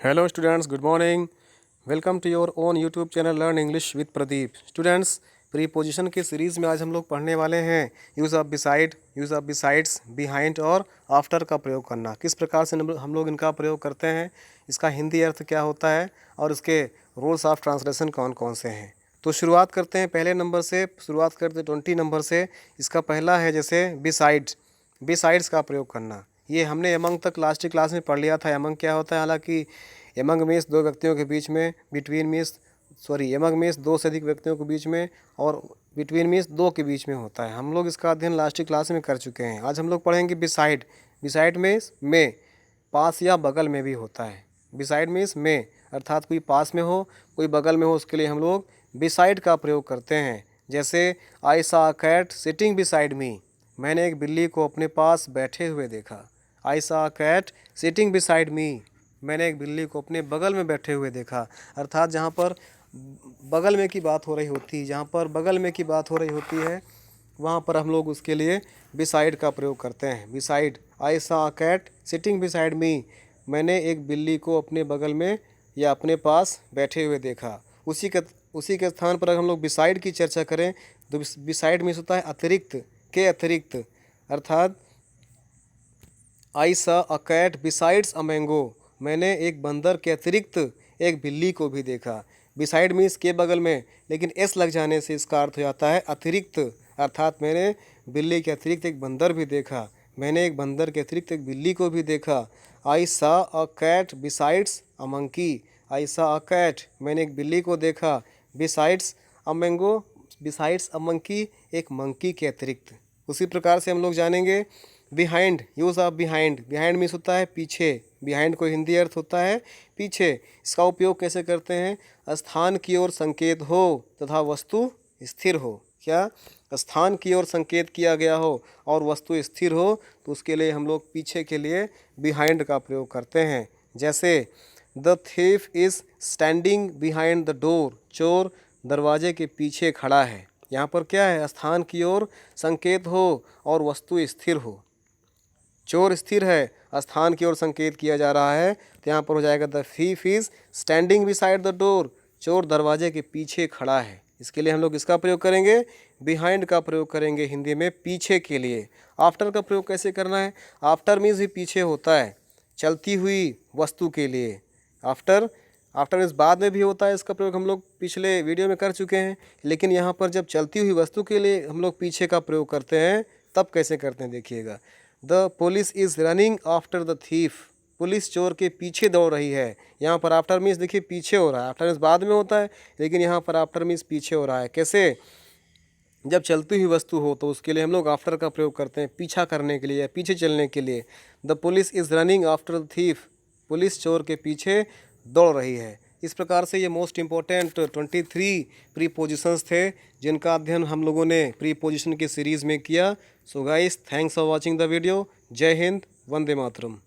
Hello students, good morning. Welcome to your own YouTube channel learn English with Pradeep. Students, preposition की series में आज हम लोग पढ़ने वाले हैं use of beside, use of besides, behind और आफ्टर का प्रयोग करना। किस प्रकार से हम लोग इनका प्रयोग करते हैं, इसका हिंदी अर्थ क्या होता है और इसके रूल्स ऑफ ट्रांसलेशन कौन कौन से हैं। तो शुरुआत करते हैं पहले नंबर से, शुरुआत करते 20 नंबर से। इसका पहला है जैसे बिसाइड, बिसाइड्स का प्रयोग करना। ये हमने एमंग तक लास्ट क्लास में पढ़ लिया था। एमंग क्या होता है, हालांकि एमंग मीन्स दो व्यक्तियों के बीच में, बिटवीन मीन्स एमंग मीन्स दो से अधिक व्यक्तियों के बीच में, और बिटवीन मीन्स दो के बीच में होता है। हम लोग इसका अध्ययन लास्ट क्लास में कर चुके हैं। आज हम लोग पढ़ेंगे बिसाइड। बिसाइड मीन्स में, पास या बगल में भी होता है। बिसाइड मीन्स में, अर्थात कोई पास में हो कोई बगल में हो, उसके लिए हम लोग बिसाइड का प्रयोग करते हैं। जैसे I saw a cat sitting beside me, मैंने एक बिल्ली को अपने पास बैठे हुए देखा। I saw a cat sitting beside me, मैंने एक बिल्ली को अपने बगल में बैठे हुए देखा। अर्थात जहाँ पर बगल में की बात हो रही होती है, जहाँ पर बगल में की बात हो रही होती है, वहाँ पर हम लोग उसके लिए बिसाइड का प्रयोग करते हैं। Beside, I saw a cat sitting beside me, मैंने एक बिल्ली को अपने बगल में या अपने पास बैठे हुए देखा। उसी के स्थान पर अगर हम लोग बिसाइड की चर्चा करें तो बिसाइड मीन्स होता है अतिरिक्त, के अतिरिक्त। अर्थात I saw a cat besides a mango, मैंने एक बंदर के अतिरिक्त एक बिल्ली को भी देखा। बिसाइड मीन्स के बगल में, लेकिन एस लग जाने से इसका अर्थ हो जाता है अतिरिक्त। अर्थात मैंने बिल्ली के अतिरिक्त एक बंदर भी देखा, मैंने एक बंदर के अतिरिक्त एक बिल्ली को भी देखा। I saw a cat besides a monkey, I saw a cat, मैंने एक बिल्ली को देखा, besides a mango, besides a monkey, एक मंकी के अतिरिक्त। उसी प्रकार से हम लोग जानेंगे behind, use of behind. Behind means होता है पीछे, बिहाइंड को हिंदी अर्थ होता है पीछे। इसका उपयोग कैसे करते हैं, स्थान की ओर संकेत हो तथा वस्तु स्थिर हो। क्या, स्थान की ओर संकेत किया गया हो और वस्तु स्थिर हो, तो उसके लिए हम लोग पीछे के लिए बिहाइंड का प्रयोग करते हैं। जैसे the thief is standing behind the door, चोर दरवाजे के पीछे खड़ा है। यहाँ पर क्या है, स्थान की ओर संकेत हो और वस्तु स्थिर हो। चोर स्थिर है, स्थान की ओर संकेत किया जा रहा है, तो यहाँ पर हो जाएगा the thief is standing beside the door, चोर दरवाजे के पीछे खड़ा है। इसके लिए हम लोग इसका प्रयोग करेंगे, बिहाइंड का प्रयोग करेंगे हिंदी में पीछे के लिए। आफ्टर का प्रयोग कैसे करना है, आफ्टर मीन्स भी पीछे होता है, चलती हुई वस्तु के लिए। आफ्टर, आफ्टर मीन्स बाद में भी होता है, इसका प्रयोग हम लोग पिछले वीडियो में कर चुके हैं। लेकिन यहाँ पर जब चलती हुई वस्तु के लिए हम लोग पीछे का प्रयोग करते हैं, तब कैसे करते हैं देखिएगा। The police is running after the thief, police चोर के पीछे दौड़ रही है। यहाँ पर आफ्टर मीन्स देखिए पीछे हो रहा है, आफ्टर मीन्स बाद में होता है, लेकिन यहाँ पर आफ्टर मीन्स पीछे हो रहा है। कैसे, जब चलती हुई वस्तु हो तो उसके लिए हम लोग आफ्टर का प्रयोग करते हैं पीछा करने के लिए या पीछे चलने के लिए। The police is running after the thief, police चोर के पीछे दौड़ रही है। इस प्रकार से ये मोस्ट इम्पोर्टेंट 23 प्रीपोजिशंस थे, जिनका अध्ययन हम लोगों ने प्रीपोजिशन की सीरीज़ में किया। So guys, thanks for watching the video. जय हिंद, वंदे मातरम।